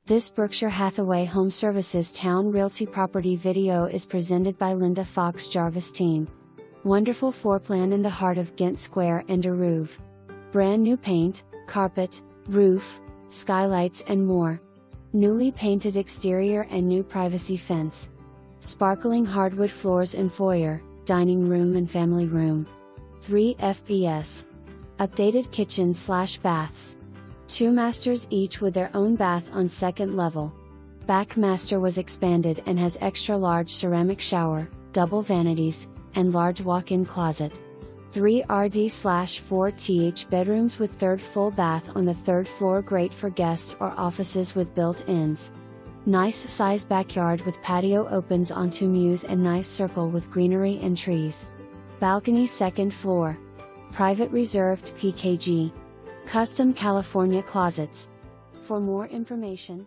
This Berkshire Hathaway HomeServices Towne Realty property video is presented by Linda Fox-Jarvis team. Wonderful floor plan in the heart of Ghent Square Eruv. Brand new paint, carpet, roof, skylights and more. Newly painted exterior and new privacy fence. Sparkling hardwood floors in foyer, dining room and family room. 3 FPS. Updated kitchen/baths. 2 masters each with their own bath on second level. Back master was expanded and has extra large ceramic shower, double vanities, and large walk-in closet. 3 RD/4 TH bedrooms with third full bath on the 3rd floor, great for guests or offices with built-ins. Nice size backyard with patio opens onto Mews and nice circle with greenery and trees. Balcony 2nd floor. Private reserved PKG. Custom California closets. For more information,